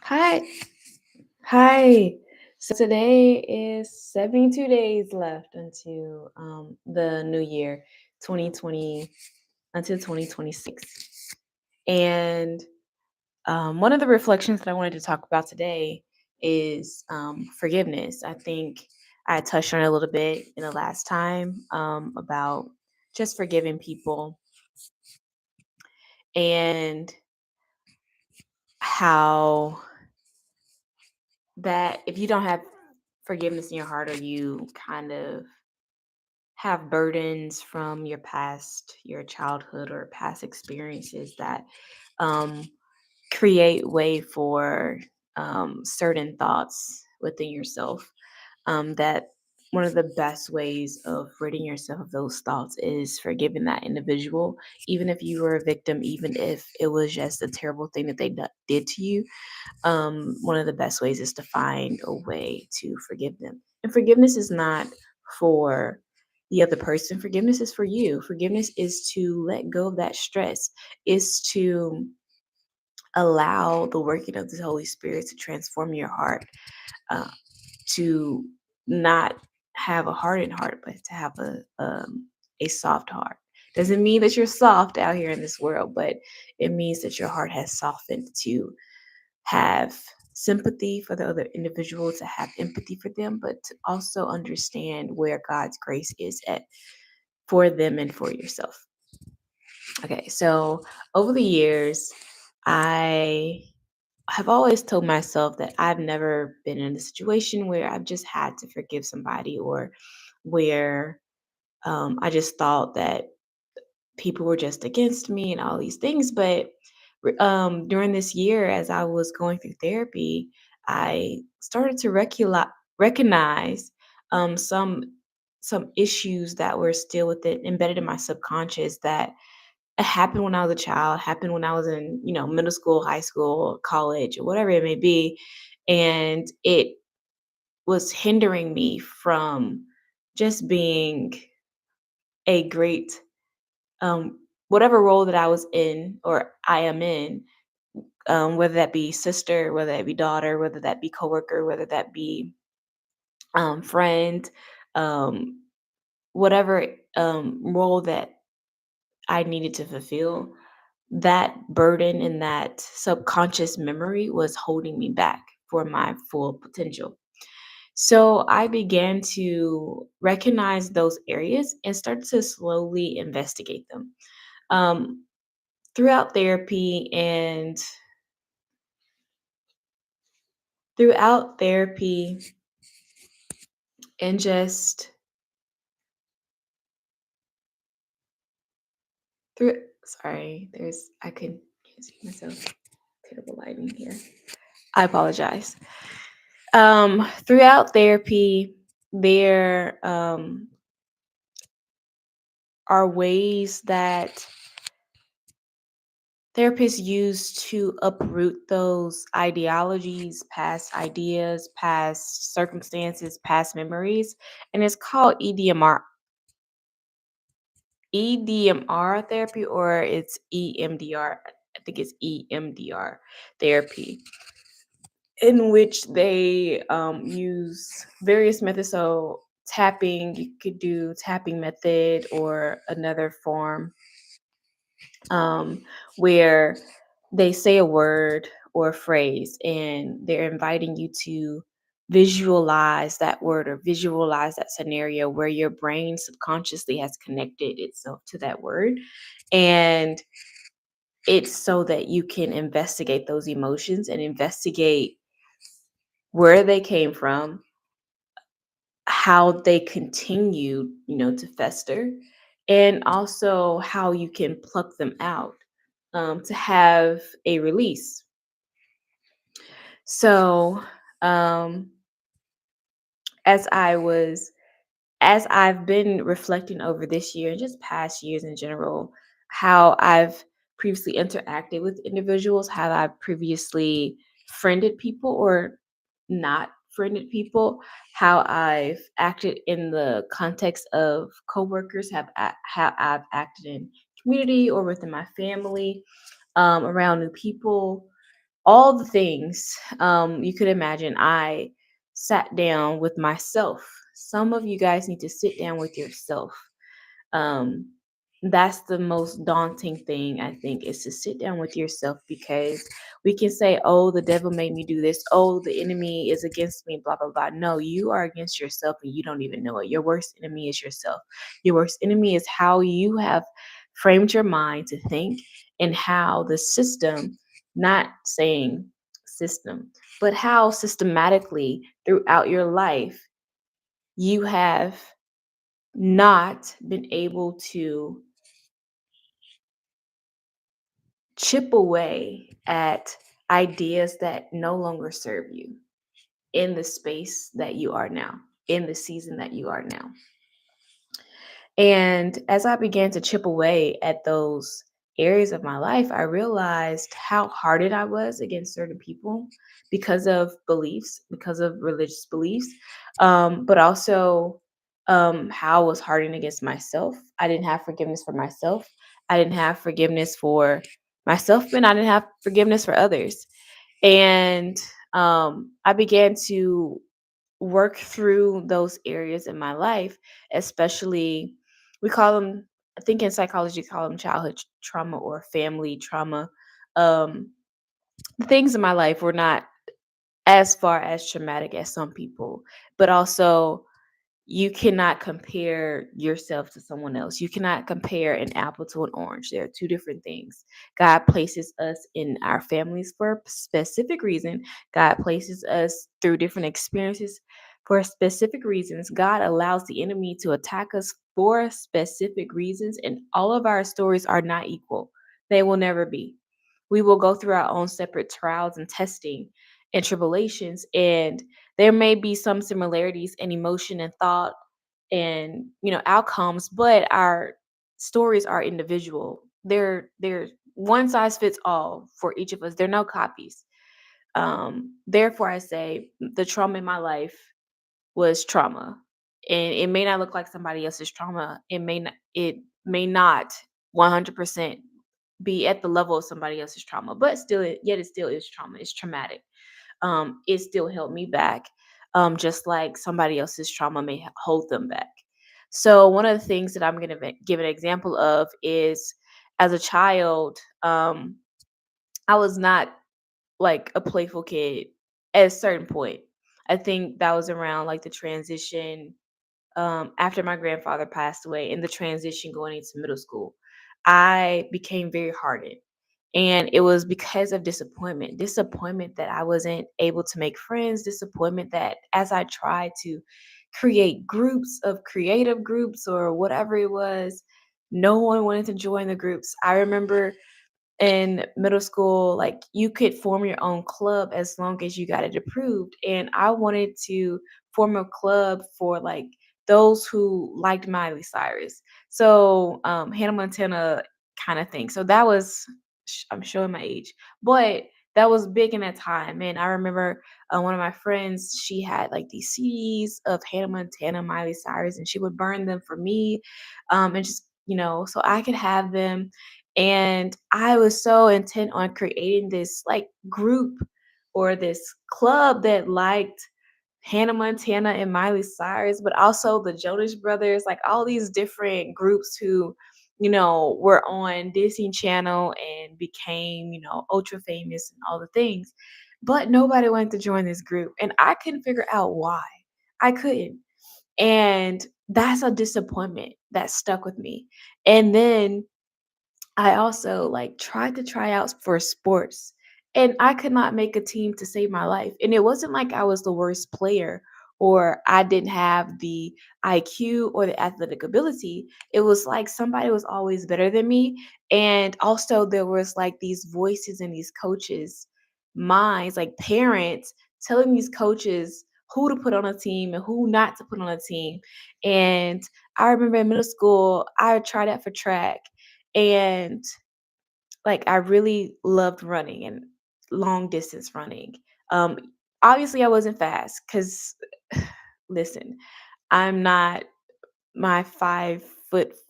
Hi. Hi. So today is 72 days left until the new year, 2020, until 2026. And one of the reflections that I wanted to talk about today is forgiveness. I think I touched on it a little bit in the last time about just forgiving people and how that if you don't have forgiveness in your heart, or you kind of have burdens from your past, your childhood, or past experiences that um, create way for certain thoughts within yourself. That one of the best ways of ridding yourself of those thoughts is forgiving that individual, even if you were a victim, even if it was just a terrible thing that they did to you. One of the best ways is to find a way to forgive them. And forgiveness is not for the other person. Forgiveness is for you. Forgiveness is to let go of that stress, is to allow the working of the Holy Spirit to transform your heart, uh, to not have a hardened heart, but to have a soft heart. Doesn't mean that you're soft out here in this world, but it means that your heart has softened to have sympathy for the other individual, to have empathy for them, but to also understand where God's grace is at for them and for yourself. Okay, so over the years, I have always told myself that I've never been in a situation where I've just had to forgive somebody, or where I just thought that people were just against me and all these things. But during this year, as I was going through therapy, I started to recognize some issues that were still within embedded in my subconscious, that happened when I was a child, happened when I was in, middle school, high school, college, or whatever it may be. And it was hindering me from just being a great, whatever role that I was in, or I am in, whether that be sister, whether that be daughter, whether that be coworker, whether that be friend, um, whatever role that I needed to fulfill, that burden and that subconscious memory was holding me back for my full potential. So I began to recognize those areas and start to slowly investigate them. Um, throughout therapy and throughout therapy and just through sorry, there's I can't see myself. Terrible lighting here. I apologize. Throughout therapy, there are ways that therapists use to uproot those ideologies, past ideas, past circumstances, past memories, and it's called EDMR therapy, or it's EMDR. I think it's EMDR therapy, in which they use various methods. So tapping, you could do tapping method, or another form um, where they say a word or a phrase, and they're inviting you to visualize that word or visualize that scenario where your brain subconsciously has connected itself to that word. And it's so that you can investigate those emotions and investigate where they came from, how they continue, to fester, and also how you can pluck them out, to have a release. So, um, as I was, as I've been reflecting over this year and just past years in general, how I've previously interacted with individuals, how I previously friended people or not friended people, how I've acted in the context of coworkers, how I've acted in community or within my family, around new people. all the things you could imagine. I sat down with myself. Some of you guys need to sit down with yourself. um that's the most daunting thing, I think, is to sit down with yourself, because we can say, oh, the devil made me do this, oh, the enemy is against me, blah blah blah. No, you are against yourself and you don't even know it. Your worst enemy is yourself. Your worst enemy is how you have framed your mind to think, and how the system, not saying system, but how systematically throughout your life you have not been able to chip away at ideas that no longer serve you in the space that you are now, in the season that you are now. And as I began to chip away at those areas of my life, I realized how hardened I was against certain people because of beliefs, because of religious beliefs, but also how I was hardened against myself. I didn't have forgiveness for myself. I didn't have forgiveness for myself, and I didn't have forgiveness for others. And I began to work through those areas in my life, especially, we call them, I think in psychology, call them childhood trauma or family trauma. Um, the things in my life were not as far as traumatic as some people, but also you cannot compare yourself to someone else. You cannot compare an apple to an orange. They are two different things. God places us in our families for a specific reason. God places us through different experiences for specific reasons. God allows the enemy to attack us for specific reasons, and all of our stories are not equal. They will never be. We will go through our own separate trials and testing and tribulations, and there may be some similarities in emotion and thought and outcomes, but our stories are individual. They're one size fits all for each of us. They're no copies. Therefore, I say the trauma in my life was trauma, and it may not look like somebody else's trauma. It may not 100% be at the level of somebody else's trauma, but still, yet it still is trauma. It's traumatic. It still held me back, just like somebody else's trauma may hold them back. So, one of the things that I'm going to give an example of is, as a child, I was not like a playful kid at a certain point. I think that was around like the transition, after my grandfather passed away, in the transition going into middle school. I became very hardened. And it was because of disappointment that I wasn't able to make friends, disappointment that as I tried to create groups of creative groups or whatever it was, no one wanted to join the groups. I remember in middle school, like, you could form your own club as long as you got it approved. And I wanted to form a club for like those who liked Miley Cyrus. So Hannah Montana kind of thing. So that was, I'm showing my age, but that was big in that time. And I remember one of my friends, she had like these CDs of Hannah Montana, Miley Cyrus, and she would burn them for me, and just, so I could have them. And I was so intent on creating this like group or this club that liked Hannah Montana and Miley Cyrus, but also the Jonas Brothers, like all these different groups who, were on Disney Channel and became, ultra famous and all the things. But nobody wanted to join this group. And I couldn't figure out why. I couldn't. And that's a disappointment that stuck with me. And then I also like tried to try out for sports, and I could not make a team to save my life. And it wasn't like I was the worst player or I didn't have the IQ or the athletic ability. It was like somebody was always better than me. And also there was like these voices and these coaches' minds, like parents telling these coaches who to put on a team and who not to put on a team. And I remember in middle school, I tried out for track, and like I really loved running and long distance running. Um, Obviously I wasn't fast because listen, I'm not my 5'5",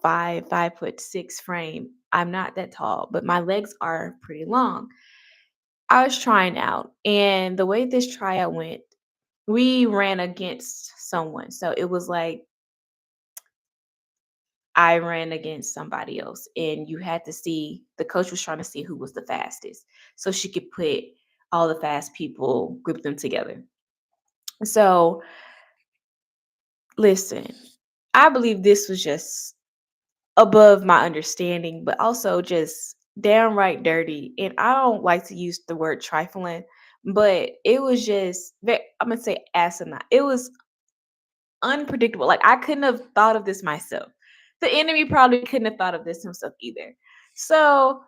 5'6" frame. I'm not that tall, but my legs are pretty long. I was trying out, and the way this tryout went, we ran against someone. So it was like I ran against somebody else, and you had to see the coach was trying to see who was the fastest, so she could put all the fast people, group them together. So listen, I believe this was just above my understanding, but also just downright dirty. And I don't like to use the word trifling, but it was just I'm gonna say asinine. It was unpredictable. Like I couldn't have thought of this myself. The enemy probably couldn't have thought of this himself either. So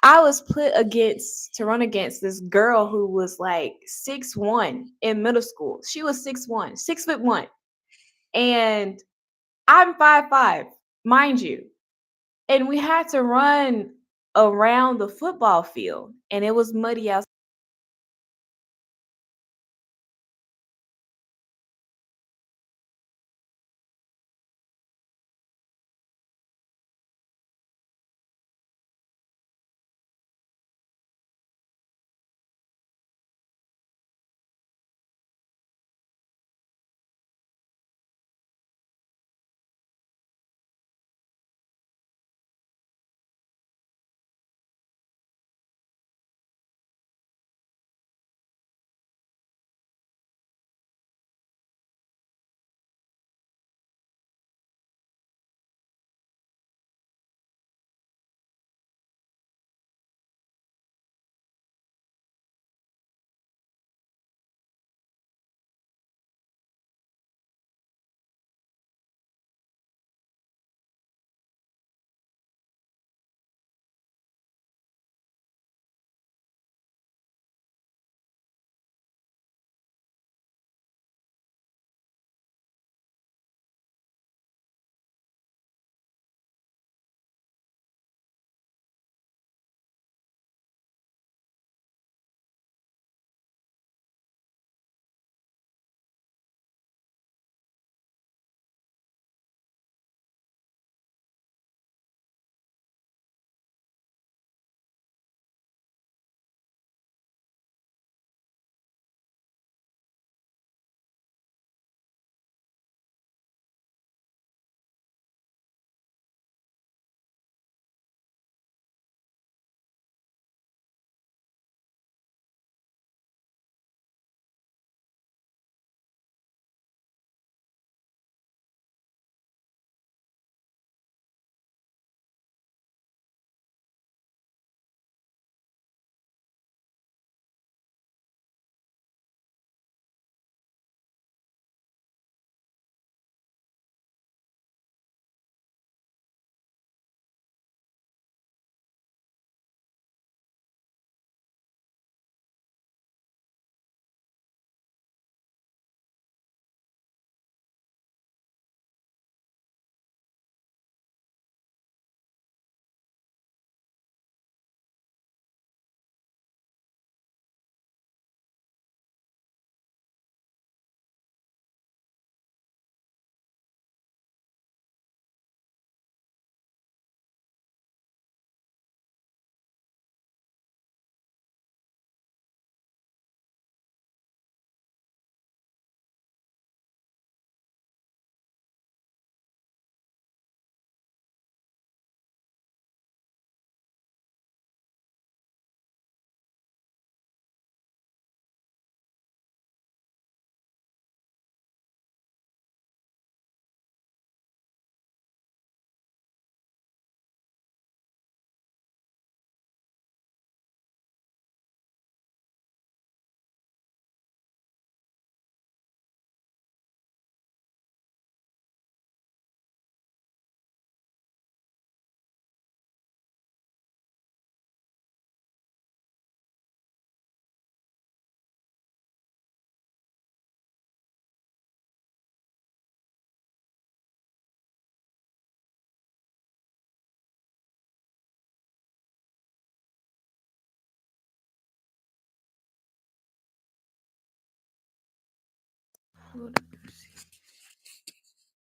I was put against to run against this girl who was like 6'1" in middle school. She was 6'1", 6'1", and I'm 5'5", mind you. And we had to run around the football field, and it was muddy outside.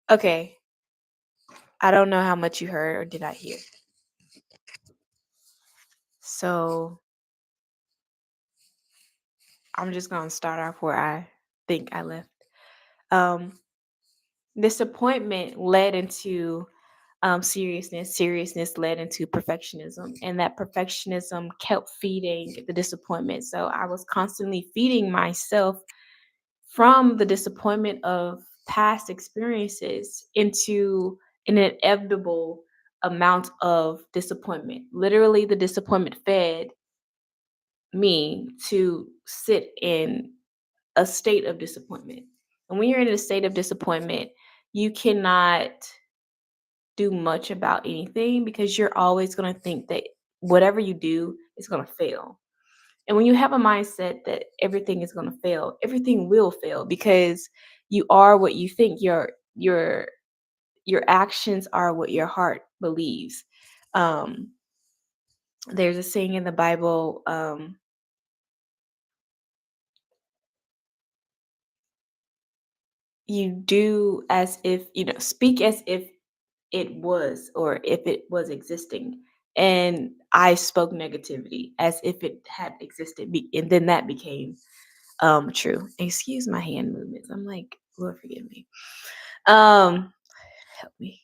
Okay, I don't know how much you heard or did I hear. So I'm just gonna start off where I think I left. Um, Disappointment led into seriousness. Seriousness led into perfectionism, and that perfectionism kept feeding the disappointment. So I was constantly feeding myself from the disappointment of past experiences into an inevitable amount of disappointment. Literally, the disappointment fed me to sit in a state of disappointment. And when you're in a state of disappointment, you cannot do much about anything because you're always going to think that whatever you do is going to fail. And when you have a mindset that everything is going to fail, everything will fail because you are what you think. Your actions are what your heart believes. Um, there's a saying in the Bible. You do as if speak as if it was or if it was existing, and I spoke negativity as if it had existed, and then that became true. Excuse my hand movements. I'm like, Lord forgive me. Help me.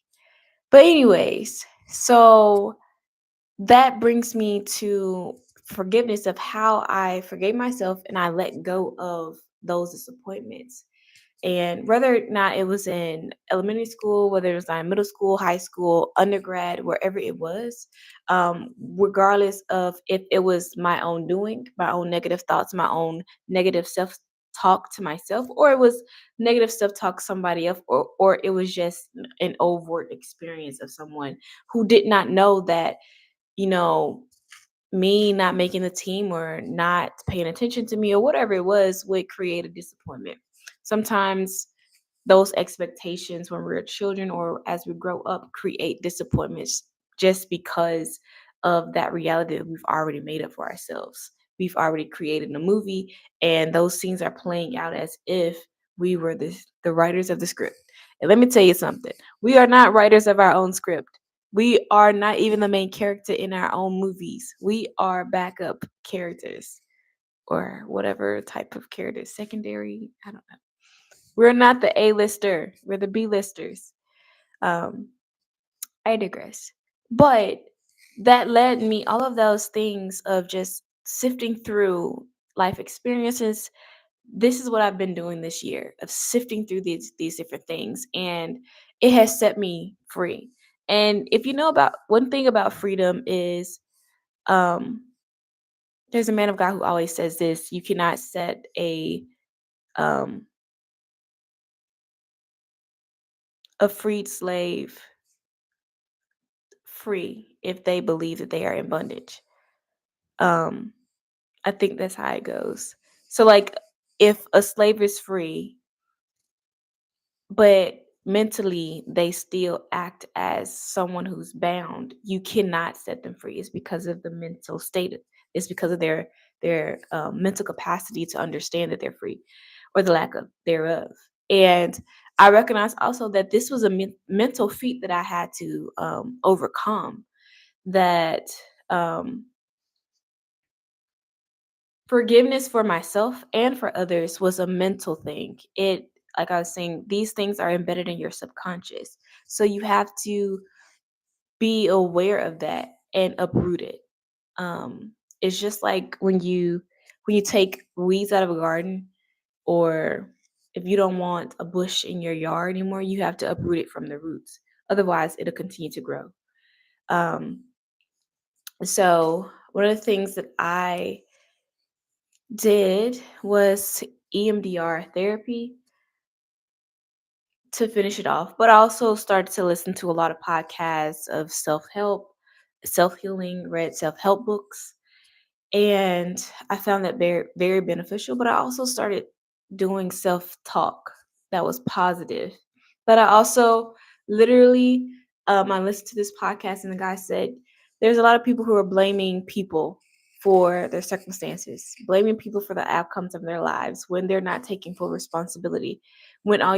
But anyways, so that brings me to forgiveness of how I forgave myself and I let go of those disappointments. And whether or not it was in elementary school, whether it was in middle school, high school, undergrad, wherever it was, regardless of if it was my own doing, my own negative thoughts, my own negative self talk to myself, or it was negative self talk somebody else, or it was just an overt experience of someone who did not know that, you know, me not making the team or not paying attention to me or whatever it was would create a disappointment. Sometimes those expectations when we're children or as we grow up create disappointments just because of that reality that we've already made up for ourselves. We've already created a movie, and those scenes are playing out as if we were the writers of the script. And let me tell you something, we are not writers of our own script. We are not even the main character in our own movies. We are backup characters or whatever type of character, secondary. I don't know. We're not the A-lister. We're the B-listers. Um, I digress. But that led me, all of those things of just sifting through life experiences. This is what I've been doing this year of sifting through these different things, and it has set me free. And if you know about one thing about freedom is, um, there's a man of God who always says this: you cannot set um, a freed slave free if they believe that they are in bondage. Um, I think that's how it goes. So, like, if a slave is free, but mentally they still act as someone who's bound, you cannot set them free. It's because of the mental state. It's because of their mental capacity to understand that they're free, or the lack of thereof. And I recognize also that this was a mental feat that I had to overcome. That um, forgiveness for myself and for others was a mental thing. It, like I was saying, these things are embedded in your subconscious. So you have to be aware of that and uproot it. It's just like when you take weeds out of a garden, or if you don't want a bush in your yard anymore, you have to uproot it from the roots. Otherwise, it'll continue to grow. Um, so one of the things that I did was EMDR therapy to finish it off, but I also started to listen to a lot of podcasts of self-help, self-healing, read self-help books, and I found that very very beneficial. But I also started doing self-talk that was positive. But I also literally, I listened to this podcast and the guy said there's a lot of people who are blaming people for their circumstances, blaming people for the outcomes of their lives when they're not taking full responsibility, when all you